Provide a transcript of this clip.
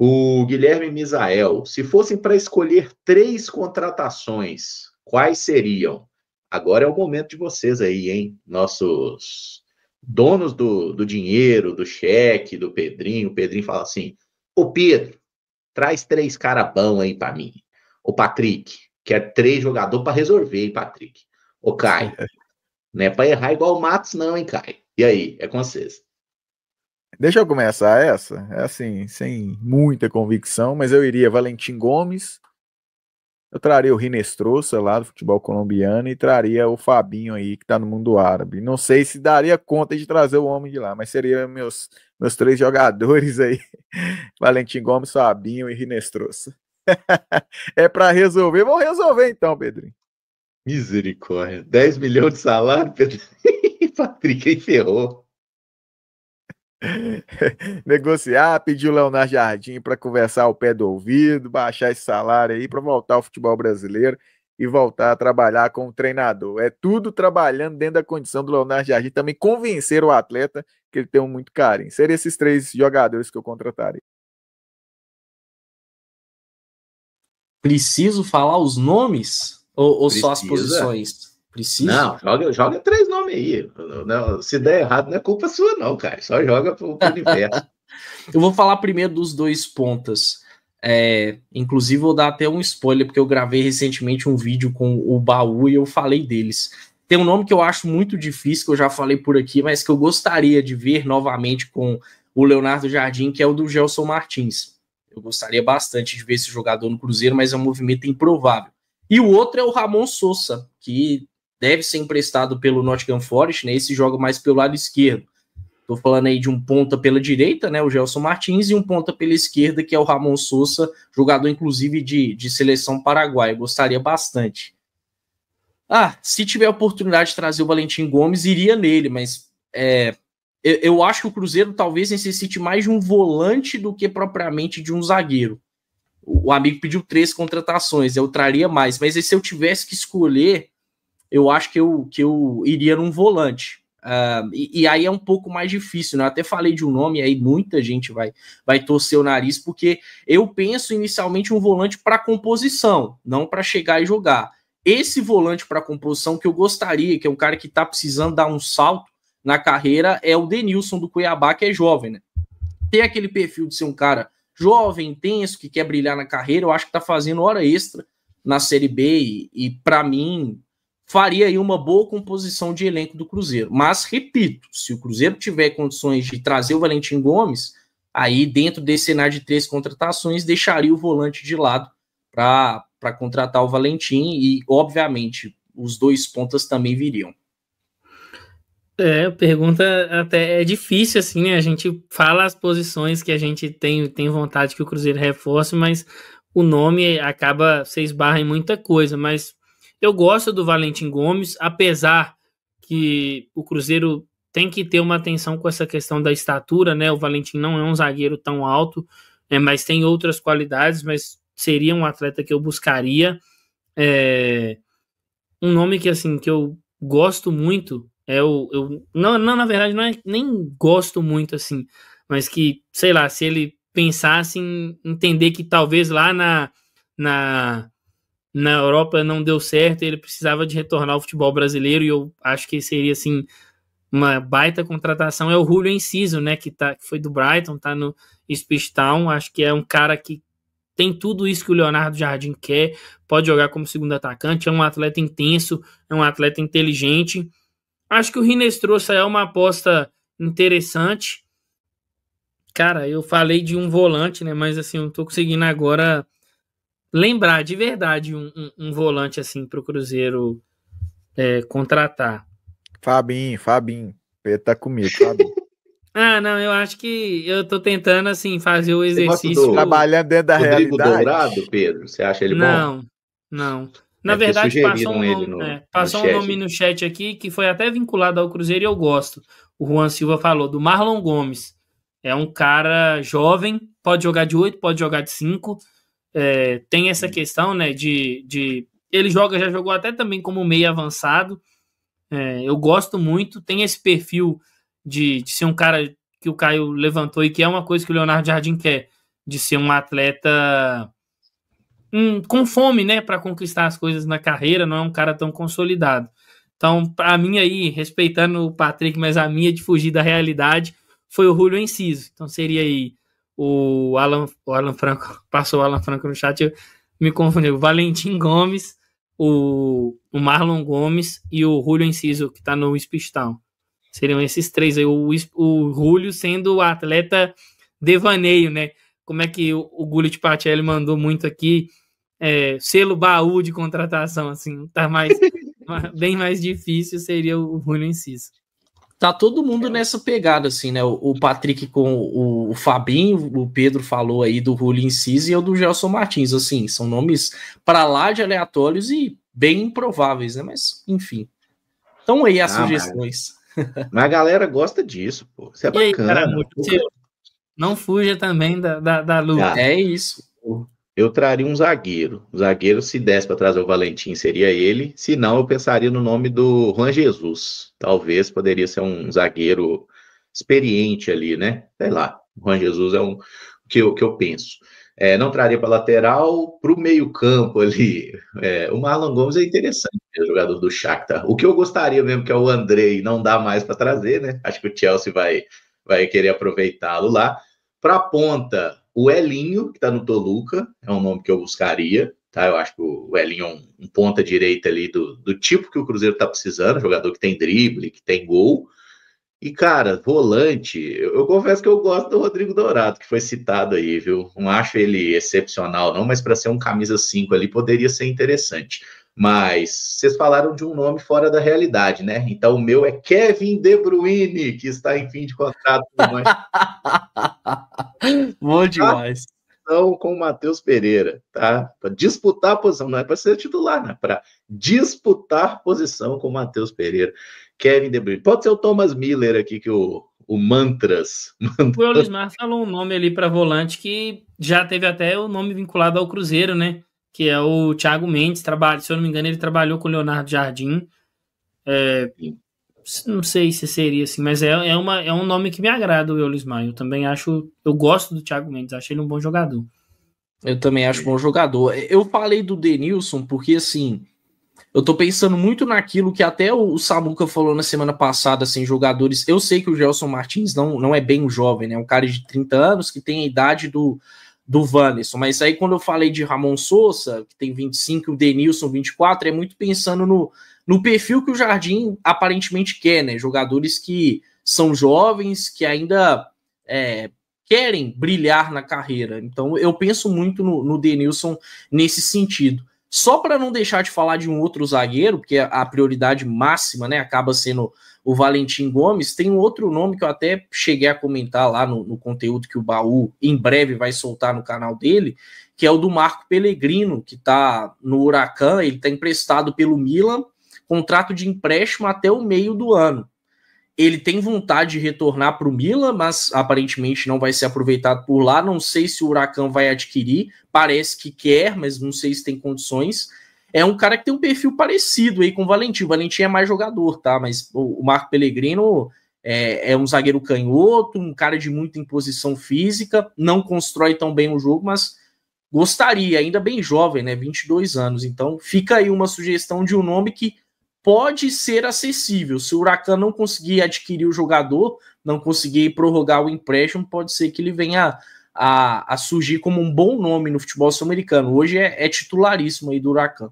O Guilherme Misael, se fossem para escolher 3 contratações, quais seriam? Agora é o momento de vocês aí, hein? Nossos donos do dinheiro, do cheque, do Pedrinho. O Pedrinho fala assim: Ô Pedro, traz 3 cara bom aí para mim. Ô Patrick, quer 3 jogadores para resolver, hein, Patrick? Ô Caio, não é para errar igual o Matos, não, hein, Caio? E aí, é com vocês. Deixa eu começar essa. É assim, sem muita convicção, mas eu iria Valentim Gomes, eu traria o Rinestrosa lá do futebol colombiano e traria o Fabinho aí que tá no mundo árabe. Não sei se daria conta de trazer o homem de lá, mas seriam meus 3 jogadores aí. Valentim Gomes, Fabinho e Rinestrosa. É para resolver, vamos resolver então, Pedrinho. Misericórdia. 10 milhões de salário, Pedro. Patrick aí ferrou. Negociar, pedir o Leonardo Jardim para conversar ao pé do ouvido, baixar esse salário aí para voltar ao futebol brasileiro e voltar a trabalhar como treinador. É tudo trabalhando dentro da condição do Leonardo Jardim, também convencer o atleta que ele tem muito carinho. Seriam esses 3 jogadores que eu contrataria. Preciso falar os nomes ou só as posições? Preciso? Não, joga 3 nomes aí. Não, se der errado, não é culpa sua, não, cara. Só joga pro universo. Eu vou falar primeiro dos 2 pontas. Inclusive, vou dar até um spoiler, porque eu gravei recentemente um vídeo com o Baú e eu falei deles. Tem um nome que eu acho muito difícil, que eu já falei por aqui, mas que eu gostaria de ver novamente com o Leonardo Jardim, que é o do Gelson Martins. Eu gostaria bastante de ver esse jogador no Cruzeiro, mas é um movimento improvável. E o outro é o Ramon Sousa, que deve ser emprestado pelo Nottingham Forest, né? Esse joga mais pelo lado esquerdo. Estou falando aí de um ponta pela direita, né, o Gelson Martins, e um ponta pela esquerda, que é o Ramon Sousa, jogador inclusive de seleção paraguaia. Gostaria bastante. Se tiver a oportunidade de trazer o Valentim Gomes, iria nele, mas eu acho que o Cruzeiro talvez necessite mais de um volante do que propriamente de um zagueiro. O amigo pediu 3 contratações, eu traria mais, mas se eu tivesse que escolher, eu acho que eu iria num volante. E aí é um pouco mais difícil, né? Eu até falei de um nome, aí muita gente vai torcer o nariz, porque eu penso inicialmente um volante para composição, não para chegar e jogar. Esse volante para composição que eu gostaria, que é um cara que está precisando dar um salto na carreira, é o Denilson do Cuiabá, que é jovem, né? Tem aquele perfil de ser um cara jovem, intenso, que quer brilhar na carreira, eu acho que está fazendo hora extra na Série B e para mim faria aí uma boa composição de elenco do Cruzeiro. Mas, repito, se o Cruzeiro tiver condições de trazer o Valentim Gomes, aí dentro desse cenário de 3 contratações, deixaria o volante de lado para contratar o Valentim e, obviamente, os 2 pontas também viriam. Pergunta até é difícil, assim, né? A gente fala as posições que a gente tem vontade que o Cruzeiro reforce, mas o nome acaba, você esbarra em muita coisa, mas eu gosto do Valentim Gomes, apesar que o Cruzeiro tem que ter uma atenção com essa questão da estatura, né? O Valentim não é um zagueiro tão alto, mas tem outras qualidades, mas seria um atleta que eu buscaria. Um nome que, assim, que eu gosto muito não, na verdade, não é nem gosto muito, assim, mas que, sei lá, se ele pensasse em entender que talvez lá na Europa não deu certo, ele precisava de retornar ao futebol brasileiro, e eu acho que seria, assim, uma baita contratação, é o Julio Enciso, né, que foi do Brighton, tá no Ipswich Town, acho que é um cara que tem tudo isso que o Leonardo Jardim quer, pode jogar como segundo atacante, é um atleta intenso, é um atleta inteligente. Acho que o Rinestrosa é uma aposta interessante. Cara, eu falei de um volante, né, mas assim, eu não tô conseguindo agora lembrar de verdade um volante assim para o Cruzeiro contratar. Fabinho. Pedro tá comigo, Fabinho. Não, eu acho que eu tô tentando assim fazer o exercício. Trabalhando dentro da Rodrigo realidade. Dourado, Pedro, você acha ele bom? Não. Na verdade, passou um nome no chat aqui que foi até vinculado ao Cruzeiro e eu gosto. O Juan Silva falou do Marlon Gomes. É um cara jovem, pode jogar de 8, pode jogar de 5. Tem essa questão, né, ele já jogou até também como meio avançado. Eu gosto muito, tem esse perfil de ser um cara que o Caio levantou e que é uma coisa que o Leonardo Jardim quer, de ser um atleta com fome, né, para conquistar as coisas na carreira, não é um cara tão consolidado. Então, para mim aí, respeitando o Patrick, mas a minha de fugir da realidade foi o Julio Enciso. Então seria aí o Alan Franco, passou o Alan Franco no chat, eu me confundi, o Valentim Gomes, o Marlon Gomes e o Julio Enciso, que está no Ipswich Town. Seriam esses três aí, o Julio sendo o atleta devaneio, né? Como é que o Gullit Pacelli mandou muito aqui, selo baú de contratação, assim, tá bem mais difícil seria o Julio Enciso. Tá todo mundo nessa pegada, assim, né? O Patrick com o Fabinho, o Pedro falou aí do Julio Enciso e eu do Gelson Martins, assim, são nomes para lá de aleatórios e bem improváveis, né? Mas, enfim. Então aí as sugestões. Mas a galera gosta disso, pô. Isso é bacana. Aí, cara, não fuja também da luta. É isso. Eu traria um zagueiro. O zagueiro, se desse para trazer o Valentim, seria ele. Se não, eu pensaria no nome do Juan Jesus. Talvez poderia ser um zagueiro experiente ali, né? Sei lá. O Juan Jesus é o que eu penso. Não traria para lateral, para o meio-campo ali. O Marlon Gomes é interessante, é jogador do Shakhtar. O que eu gostaria mesmo, que é o Andrei, não dá mais para trazer, né? Acho que o Chelsea vai querer aproveitá-lo lá. Para a ponta, o Elinho, que está no Toluca, é um nome que eu buscaria, tá? Eu acho que o Elinho é um ponta direita ali do tipo que o Cruzeiro está precisando, jogador que tem drible, que tem gol. E, cara, volante, eu confesso que eu gosto do Rodrigo Dourado, que foi citado aí, viu? Não acho ele excepcional, não, mas para ser um camisa 5 ali poderia ser interessante. Mas vocês falaram de um nome fora da realidade, né? Então o meu é Kevin De Bruyne, que está em fim de contrato com o Manchester. Bom demais. Com o Matheus Pereira, tá? Para disputar a posição, não é para ser titular, né? Para disputar posição com o Matheus Pereira. Kevin De Bruyne. Pode ser o Thomas Miller aqui, que o Mantras. O Eulismar falou um nome ali para volante que já teve até o nome vinculado ao Cruzeiro, né? Que é o Thiago Mendes. Se eu não me engano, ele trabalhou com o Leonardo Jardim. Não sei se seria assim, mas é um nome que me agrada, o Eulismar. Eu também eu gosto do Thiago Mendes, acho ele um bom jogador. Eu também acho bom jogador. Eu falei do Denilson porque, assim, eu tô pensando muito naquilo que até o Samuca falou na semana passada, assim, jogadores... Eu sei que o Gelson Martins não é bem um jovem, né? Um cara de 30 anos que tem a idade do Wanderson, mas aí quando eu falei de Ramon Sousa, que tem 25, e o Denilson 24, é muito pensando no perfil que o Jardim aparentemente quer, né? Jogadores que são jovens, que ainda querem brilhar na carreira. Então eu penso muito no Denilson nesse sentido. Só para não deixar de falar de um outro zagueiro, porque a prioridade máxima, né, acaba sendo o Valentim Gomes, tem um outro nome que eu até cheguei a comentar lá no conteúdo que o Baú em breve vai soltar no canal dele, que é o do Marco Pellegrino, que está no Huracan. Ele está emprestado pelo Milan, contrato de empréstimo até o meio do ano. Ele tem vontade de retornar para o Milan, mas aparentemente não vai ser aproveitado por lá. Não sei se o Huracan vai adquirir, parece que quer, mas não sei se tem condições. É um cara que tem um perfil parecido aí com o Valentim. O Valentim é mais jogador, tá? Mas o Marco Pellegrino é um zagueiro canhoto, um cara de muita imposição física, não constrói tão bem o jogo, mas gostaria, ainda bem jovem, né? 22 anos. Então fica aí uma sugestão de um nome que pode ser acessível. Se o Huracan não conseguir adquirir o jogador, não conseguir prorrogar o empréstimo, pode ser que ele venha a surgir como um bom nome no futebol sul-americano. Hoje é titularíssimo aí do Huracan.